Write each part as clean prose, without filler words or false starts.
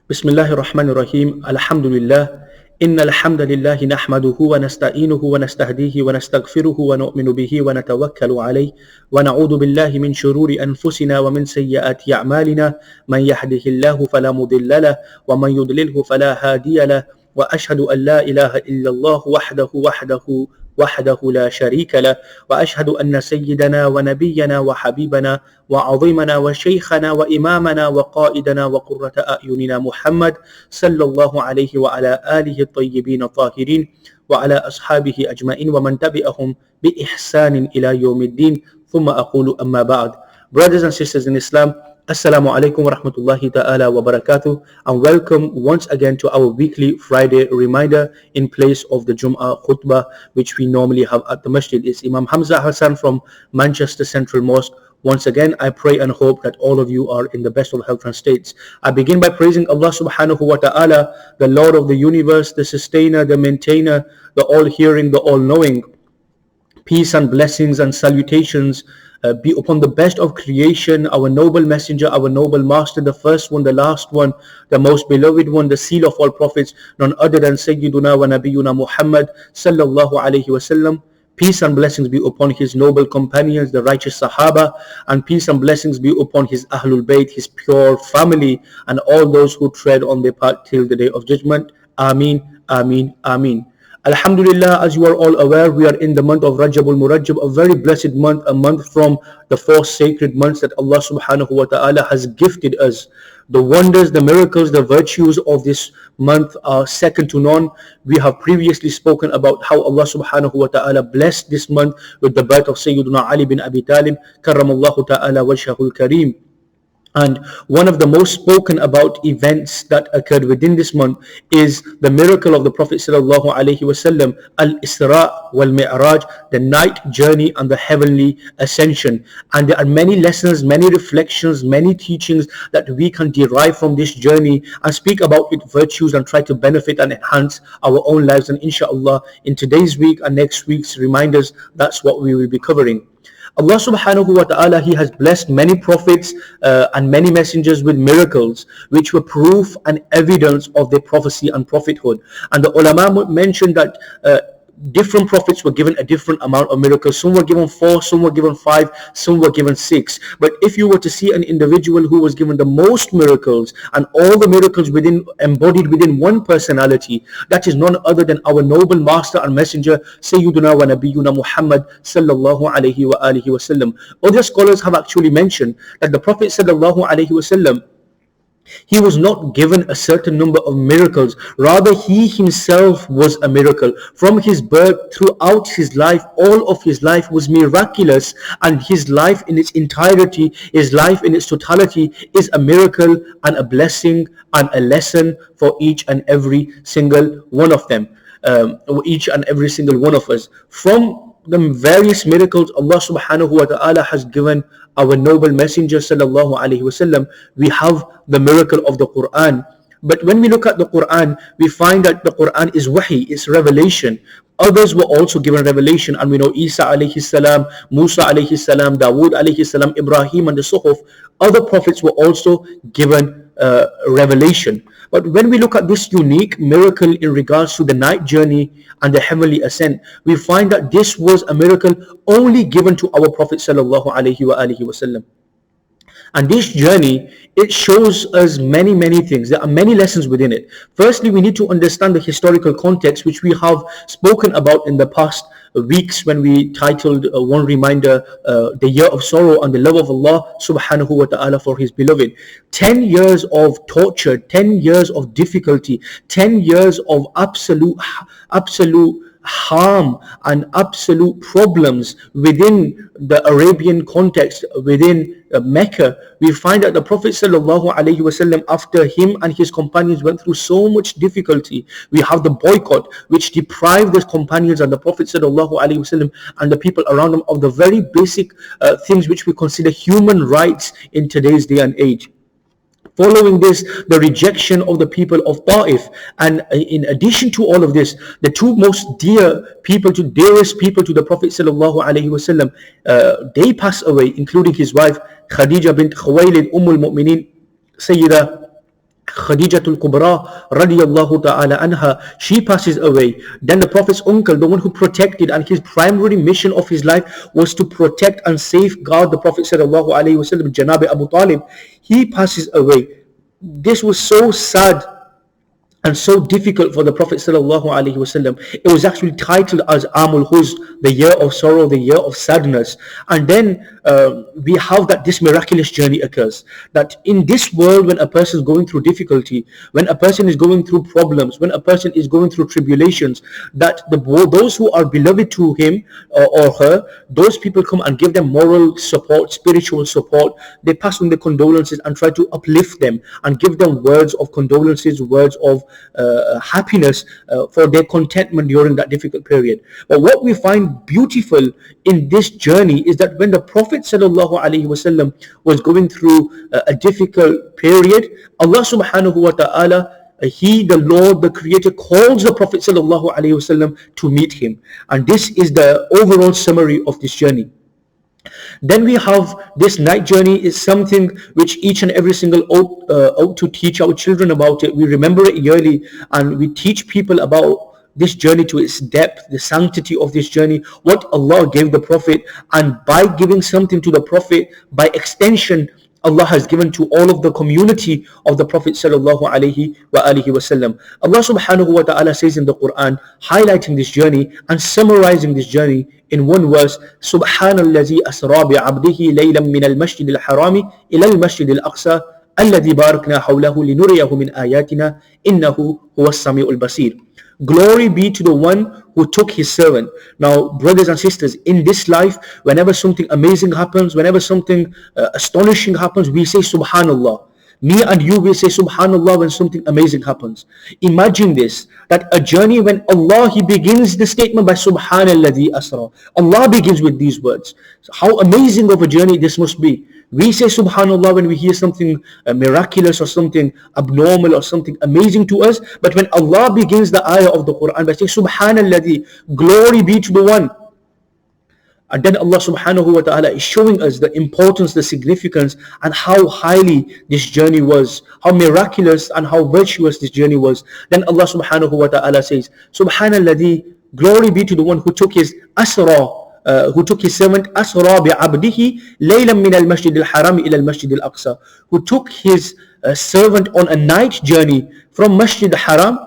بسم الله الرحمن الرحيم الحمد لله إن الحمد لله نحمده ونستعينه ونستهديه ونستغفره ونؤمن به ونتوكل عليه ونعوذ بالله من شرور أنفسنا ومن سيئات أعمالنا من يهده الله فلا مضل له ومن يضلله فلا هادي له وأشهد أن لا إله إلا الله وحده لا شريك له وأشهد أن سيدنا ونبينا وحبيبنا وعظيمنا وشيخنا وإمامنا وقائدنا وقرة أعيننا محمد صلى الله عليه وعلى آله الطيبين الطاهرين وعلى أصحابه أجمعين ومن تبعهم بإحسان إلى يوم الدين ثم أقول أما بعد. Brothers and sisters in Islam, Assalamu alaikum wa rahmatullahi ta'ala wa barakatuh, and welcome once again to our weekly Friday reminder in place of the Jum'ah khutbah which we normally have at the masjid. It's Imam Hamza Hassan from Manchester Central Mosque. Once again, I pray and hope that all of you are in the best of health and states. I begin by praising Allah subhanahu wa ta'ala, the Lord of the universe, the sustainer, the maintainer, the all-hearing, the all-knowing. Peace and blessings and salutations be upon the best of creation, our noble messenger, our noble master, the first one, the last one, the most beloved one, the seal of all prophets, none other than Sayyiduna wa Nabiyuna Muhammad sallallahu alayhi wasallam. Peace and blessings be upon his noble companions, the righteous Sahaba, and peace and blessings be upon his Ahlul Bayt, his pure family, and all those who tread on their path till the day of judgment. Ameen, Ameen, Ameen. Alhamdulillah, as you are all aware, we are in the month of Rajab al-Murajab, a very blessed month, a month from the four sacred months that Allah subhanahu wa ta'ala has gifted us. The wonders, the miracles, the virtues of this month are second to none. We have previously spoken about how Allah subhanahu wa ta'ala blessed this month with the birth of Sayyiduna Ali bin Abi Talib, karramallahu ta'ala wajhahul kareem. And one of the most spoken about events that occurred within this month is the miracle of the Prophet sallallahu alaihi wasallam, al-Isra wal Mi'raj, the night journey and the heavenly ascension. And there are many lessons, many reflections, many teachings that we can derive from this journey and speak about its virtues and try to benefit and enhance our own lives. And inshallah, in today's week and next week's reminders, that's what we will be covering. Allah subhanahu wa ta'ala, He has blessed many prophets and many messengers with miracles which were proof and evidence of their prophecy and prophethood. And the ulama mentioned that different prophets were given a different amount of miracles. Some were given 4, some were given 5, some were given 6. But if you were to see an individual who was given the most miracles and all the miracles embodied within one personality, that is none other than our noble master and messenger, Sayyiduna wa Nabiyuna Muhammad sallallahu alayhi wa alihi wasallam. Other scholars have actually mentioned that the Prophet sallallahu alayhi wasallam, he was not given a certain number of miracles. Rather, he himself was a miracle. From his birth, throughout his life, all of his life was miraculous, and his life in its entirety, his life in its totality is a miracle and a blessing and a lesson for each and every single one of them, each and every single one of us. From the various miracles Allah subhanahu wa ta'ala has given our noble messenger sallallahu alaihi wasallam, we have the miracle of the Quran. But when we look at the Quran, we find that the Quran is wahi, it's revelation. Others were also given revelation, and we know Isa alayhi salam, Musa alayhi salam, Dawood alayhi salam, Ibrahim and the Suhuf. Other prophets were also given revelation. But when we look at this unique miracle in regards to the night journey and the heavenly ascent, we find that this was a miracle only given to our Prophet sallallahu alaihi wasallam. And this journey, it shows us many things. There are many lessons within it. Firstly, we need to understand the historical context, which we have spoken about in the past weeks when we titled one reminder, the year of sorrow and the love of Allah subhanahu wa ta'ala for His beloved. 10 years of torture, 10 years of difficulty, 10 years of absolute harm and absolute problems within the Arabian context, within Mecca. We find that the Prophet sallallahu alaihi wasallam, after him and his companions went through so much difficulty. We have the boycott which deprived the companions and the Prophet sallallahu alaihi wasallam and the people around him of the very basic things which we consider human rights in today's day and age. Following this, the rejection of the people of Ta'if, and in addition to all of this, the two most dearest people to the Prophet sallallahu alaihi wasallam, they pass away, including his wife Khadija bint Khuwaylid, Ummul Mu'mineen, Sayyida Khadijatul Kubra radiyallahu ta'ala anha, she passes away. Then the Prophet's uncle, the one who protected, and his primary mission of his life was to protect and safeguard the Prophet sallallahu alaihi wasallam, Janab Abu Talib, he passes away. This was so sad and so difficult for the Prophet sallallahu alaihi wasallam. It was actually titled as Amul Huzn, the year of sorrow, the year of sadness. And then we have that this miraculous journey occurs. That in this world, when a person is going through difficulty, when a person is going through problems, when a person is going through tribulations, that those who are beloved to him or her, those people come and give them moral support, spiritual support. They pass on the condolences and try to uplift them and give them words of condolences, words of happiness for their contentment during that difficult period. But what we find beautiful in this journey is that when the Prophet sallallahu alaihi wasallam was going through a difficult period, Allah subhanahu wa ta'ala, he, the Lord, the Creator, calls the Prophet sallallahu alaihi wasallam to meet him. And this is the overall summary of this journey. Then we have this night journey is something which each and every single ought to teach our children about it. We remember it yearly and we teach people about this journey to its depth, the sanctity of this journey, what Allah gave the Prophet, and by giving something to the Prophet, by extension, Allah has given to all of the community of the Prophet sallallahu alaihi wasallam. Allah subhanahu wa ta'ala says in the Quran, highlighting this journey and summarizing this journey in one verse, Subhanallazi asra bi'abdihi laylan min al-masjid al-harami ila al-masjid al-aqsa alladhi barakna hawlahu linuriyahu min ayatina innahu huwa as-sami'ul basir. Glory be to the one who took his servant. Now, brothers and sisters, in this life, whenever something amazing happens, whenever something astonishing happens, we say Subhanallah. Me and you will say Subhanallah when something amazing happens. Imagine this, that a journey when Allah, He begins the statement by Subhanalladhi asra. Allah begins with these words. So how amazing of a journey this must be. We say Subhanallah when we hear something miraculous or something abnormal or something amazing to us. But when Allah begins the ayah of the Quran by saying Subhanalladhi, glory be to the one. And then Allah subhanahu wa ta'ala is showing us the importance, the significance, and how highly this journey was, how miraculous and how virtuous this journey was. Then Allah subhanahu wa ta'ala says, Subhanalladhi, glory be to the one who took his asra, who took his servant asra bi'abdihi laylan min al-masjid al-haram ila al-masjid al-aqsa, who took his servant on a night journey from Masjid al-Haram,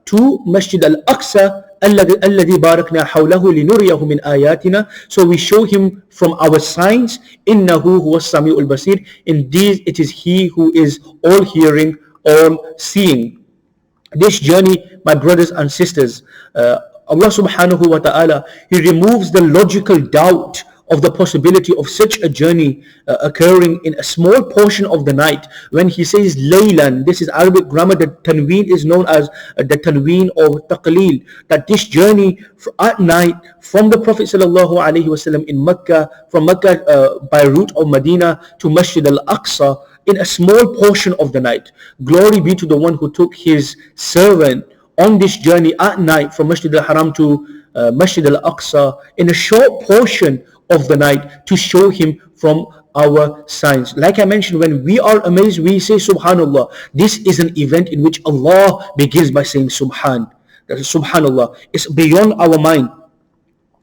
to Masjid al-Aqsa, alladhi barakna hawlahu linuriyahu min ayatina. So we show him from our signs, innahu huwa as-sami'ul basir. Indeed, it is he who is all hearing, all seeing. This journey, my brothers and sisters, Allah subhanahu wa ta'ala, He removes the logical doubt of the possibility of such a journey occurring in a small portion of the night. When He says laylan, this is Arabic grammar, the tanween is known as the tanween or taqleel, that this journey at night from the Prophet sallallahu alaihi wasallam in Mecca, from Mecca by route of Medina to Masjid al-Aqsa, in a small portion of the night. Glory be to the one who took his servant on this journey at night from Masjid al-Haram to Masjid al-Aqsa in a short portion of the night to show him from our signs. Like I mentioned, when we are amazed, we say Subhanallah. This is an event in which Allah begins by saying Subhan. That is Subhanallah. It's beyond our mind.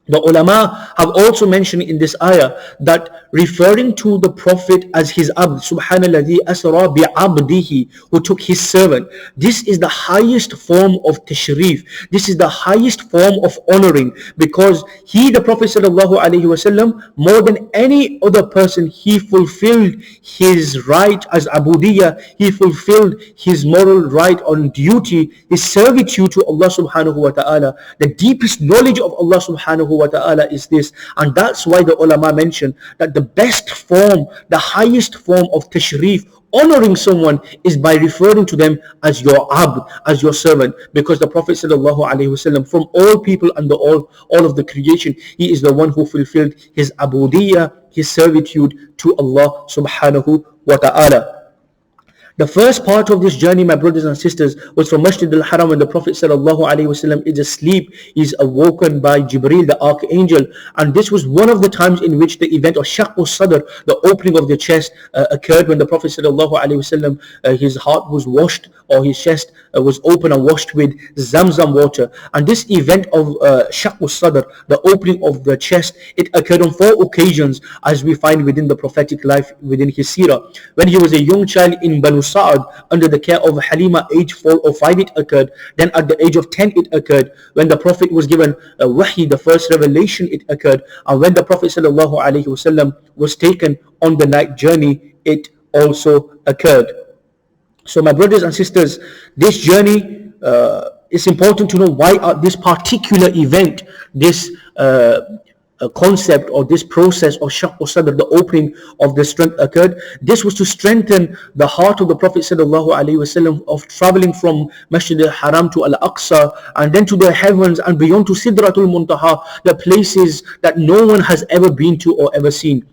The ulama have also mentioned in this ayah that referring to the Prophet as his abd, Subhanalladhi asra bi'abdihi, who took his servant, this is the highest form of tashrif. This is the highest form of honoring, because he, the Prophet sallallahu alaihi wasallam, more than any other person, he fulfilled his right as abudiyah. He fulfilled his moral right on duty, his servitude to Allah subhanahu wa ta'ala. The deepest knowledge of Allah subhanahu wa ta'ala is this, and that's why the ulama mention that the best form, the highest form of tashrif, honoring someone, is by referring to them as your abd, as your servant, because the Prophet sallallahu alaihi wasallam, from all people and all of the creation, he is the one who fulfilled his abudiyah, his servitude to Allah subhanahu wa ta'ala. The first part of this journey, my brothers and sisters, was from Masjid al-Haram when the Prophet ﷺ is asleep. He's awoken by Jibreel, the archangel. And this was one of the times in which the event of Shaq al-Sadr, the opening of the chest, occurred when the Prophet ﷺ, his heart was washed, or his chest was open and washed with Zamzam water. And this event of Shaq al-Sadr, the opening of the chest, it occurred on 4 occasions, as we find within the prophetic life, within his seerah. When he was a young child in Banu Sa'ad, under the care of Halima, age 4 or 5 it occurred. Then at the age of 10 it occurred. When the Prophet was given wahi, the first revelation, it occurred. And when the Prophet ﷺ was taken on the night journey, it also occurred. So my brothers and sisters, this journey, it's important to know why this particular event, this concept or this process of Shaq al-Sadr, the opening of the strength, occurred. This was to strengthen the heart of the Prophet ﷺ of traveling from Masjid al-Haram to Al-Aqsa, and then to the heavens and beyond to Sidratul Muntaha, the places that no one has ever been to or ever seen.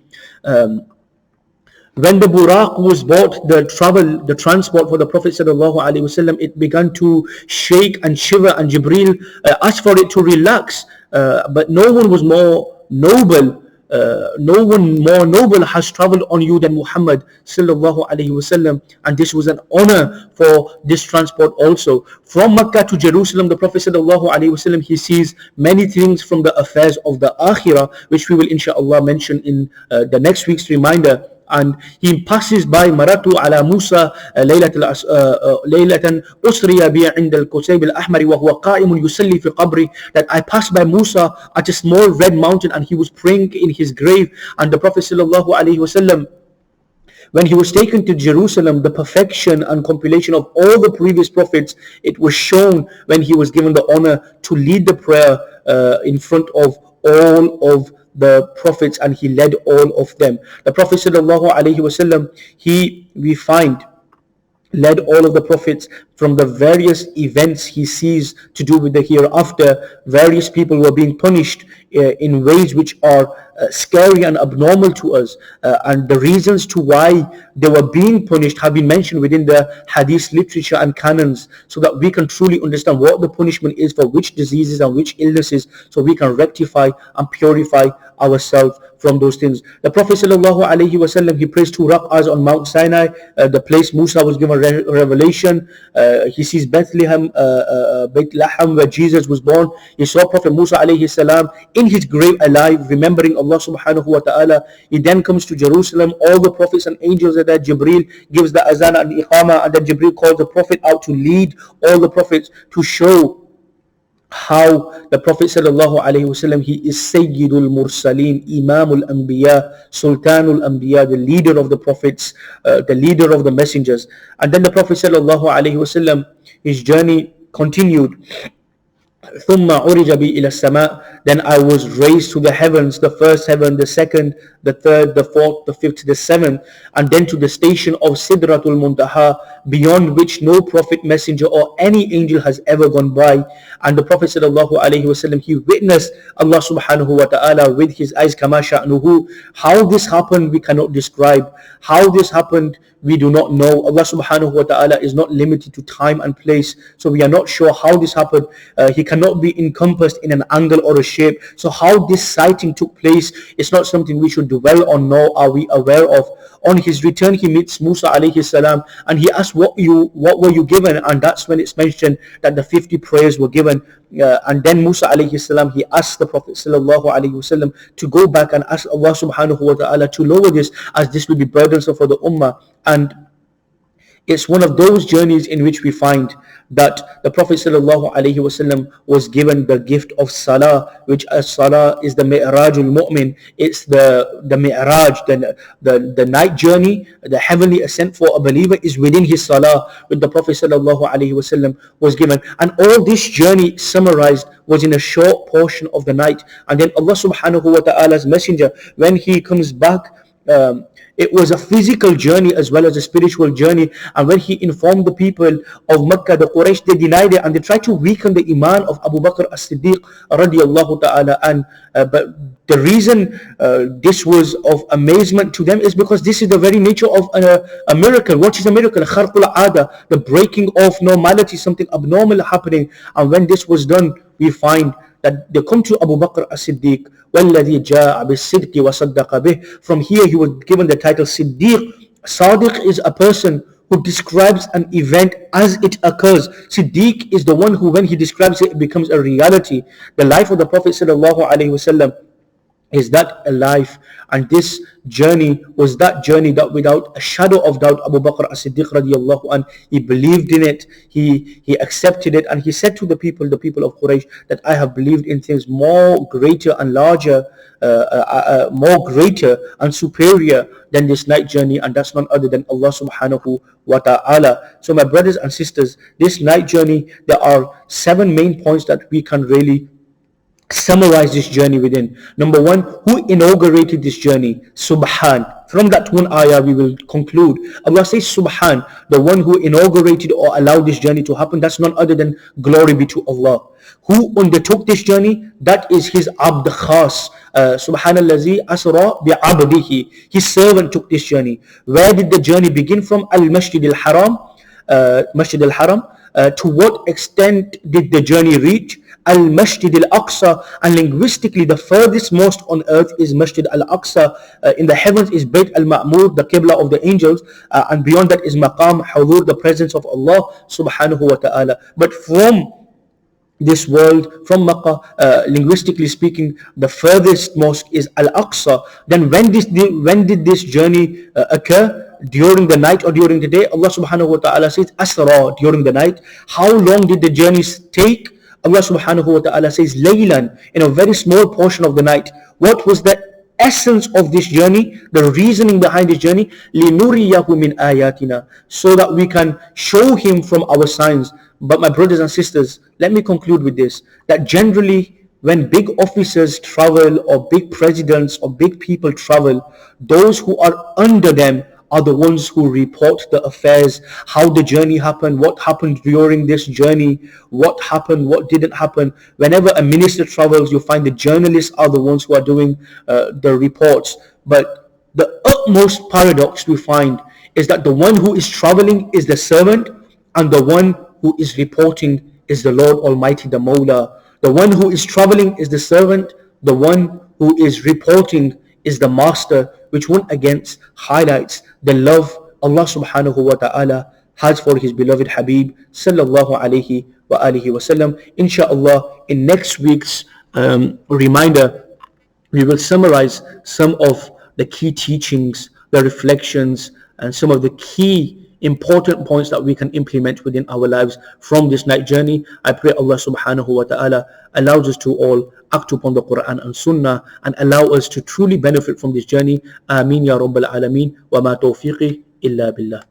When the Buraq was bought, the transport for the Prophet ﷺ, it began to shake and shiver, and Jibreel asked for it to relax. But no one was more noble, no one more noble has traveled on you than Muhammad sallallahu alaihi wasallam, and this was an honor for this transport also. From Mecca to Jerusalem, the Prophet sallallahu alaihi wasallam, he sees many things from the affairs of the Akhirah, which we will inshallah mention in the next week's reminder. And he passes by Maratu ala Musa laylatan usriya bi 'inda al-Qusayb al-Ahmar wa huwa qa'imun yusalli fi qabri, that I passed by Musa at a small red mountain and he was praying in his grave. And the Prophet sallallahu alaihi wasallam, when he was taken to Jerusalem, the perfection and compilation of all the previous prophets, it was shown when he was given the honor to lead the prayer in front of all of the prophets, and he led all of them. The Prophet sallallahu alaihi wasallam, we find, led all of the prophets from the various events he sees to do with the hereafter. Various people were being punished in ways which are scary and abnormal to us, and the reasons to why they were being punished have been mentioned within the hadith literature and canons, so that we can truly understand what the punishment is for which diseases and which illnesses, so we can rectify and purify ourselves from those things. The Prophet sallallahu alaihi wasallam, he prays 2 rak'ahs on Mount Sinai, the place Musa was given revelation. He sees Bethlehem, where Jesus was born. He saw Prophet Musa alayhi salam in his grave alive, remembering Allah subhanahu wa ta'ala. He then comes to Jerusalem. All the prophets and angels are there. Jibreel gives the azan and iqama, and then Jibreel calls the Prophet out to lead all the prophets, to show how the Prophet sallallahu alaihi wasallam, he is Sayyidul Mursaleen, Imamul Anbiya, Sultanul Anbiya, the leader of the prophets, the leader of the messengers. And then the Prophet sallallahu alaihi wasallam, his journey continued. ثم عرج بي إلى السماء, then I was raised to the heavens, the first heaven, the second, the third, the fourth, the fifth, the seventh, and then to the station of Sidratul Muntaha, beyond which no prophet, messenger, or any angel has ever gone by. And the Prophet sallallahu alaihi wasallam, he witnessed Allah subhanahu wa ta'ala with his eyes, kama sha'nuhu. How this happened, we cannot describe. How this happened, we do not know. Allah subhanahu wa ta'ala is not limited to time and place, so we are not sure how this happened. He cannot be encompassed in an angle or a shape. So how this sighting took place, it's not something we should dwell on, nor are we aware of. On his return, he meets Musa alayhi salam, and he asks, what were you given? And that's when it's mentioned that the 50 prayers were given. And then Musa alayhi salam, he asked the Prophet sallallahu alaihi wasallam to go back and ask Allah subhanahu wa ta'ala to lower this, as this will be burdensome for the ummah. And it's one of those journeys in which we find that the Prophet sallallahu alaihi wasallam was given the gift of salah, which as salah is the mi'rajul mu'min. It's the mi'raj, the night journey, the heavenly ascent for a believer is within his salah, which the Prophet sallallahu alaihi wasallam was given. And all this journey summarized was in a short portion of the night. And then Allah subhanahu wa ta'ala's messenger, when he comes back it was a physical journey as well as a spiritual journey. And when he informed the people of Mecca, the Quraysh, they denied it and they tried to weaken the iman of Abu Bakr as-Siddiq radiallahu ta'ala. And but the reason this was of amazement to them is because this is the very nature of a miracle. What is a miracle? Kharqul Ada, the breaking of normality, something abnormal happening. And when this was done, we find that they come to Abu Bakr as-Siddiq, وَالَّذِي جَاءَ بِالصِّدْقِ وَصَدَّقَ بِهِ. From here he was given the title Siddiq. Sadiq is a person who describes an event as it occurs. Siddiq is the one who, when he describes it, it becomes a reality. The life of the Prophet sallallahu alaihi wasallam is that a life, and this journey was that journey that without a shadow of doubt Abu Bakr as-Siddiq radiallahu anh, he believed in it, he accepted it, and he said to the people of Quraysh, that I have believed in things more greater and larger, more greater and superior than this night journey, and that's none other than Allah subhanahu wa ta'ala. So my brothers and sisters, this night journey, there are 7 main points that we can really summarize this journey within. Number 1, who inaugurated this journey? Subhan. From that one ayah we will conclude. Allah says Subhan, the one who inaugurated or allowed this journey to happen. That's none other than glory be to Allah. Who undertook this journey? That is his Abd Khas. Subhanallazi asra bi abdihi. His servant took this journey. Where did the journey begin from? Al-Masjid al-Haram. Masjid al-Haram. To what extent did the journey reach? Al-Masjid al-Aqsa, and linguistically the furthest most on earth is Masjid al-Aqsa. In the heavens is Bayt al-Ma'mur, the Qibla of the angels, and beyond that is Maqam Hudur, the presence of Allah subhanahu wa ta'ala. But from this world, from Makkah, linguistically speaking, the furthest mosque is Al-Aqsa. Then when did this journey occur? During the night or during the day? Allah subhanahu wa ta'ala says Asra, during the night. How long did the journey take? Allah subhanahu wa ta'ala says Laylan, in a very small portion of the night. What was the essence of this journey? The reasoning behind this journey? لِنُرِيَهُ مِنْ آيَاتِنَا, so that we can show him from our signs. But my brothers and sisters, let me conclude with this, that generally when big officers travel, or big presidents or big people travel, those who are under them are the ones who report the affairs, how the journey happened, what happened during this journey, what happened, what didn't happen. Whenever a minister travels, you find the journalists are the ones who are doing the reports. But the utmost paradox we find is that the one who is traveling is the servant, and the one who is reporting is the Lord Almighty, the Mawla. The one who is traveling is the servant, the one who is reporting is the master, which one again highlights the love Allah subhanahu wa ta'ala has for his beloved Habib sallallahu alayhi wa alihi wasallam. Inshallah, in next week's reminder, we will summarize some of the key teachings, the reflections, and some of the key important points that we can implement within our lives from this night journey. I pray Allah subhanahu wa ta'ala allows us to all act upon the Quran and Sunnah, and allow us to truly benefit from this journey. Ameen ya Rabbal Alameen. Wa ma tawfiqi illa billah.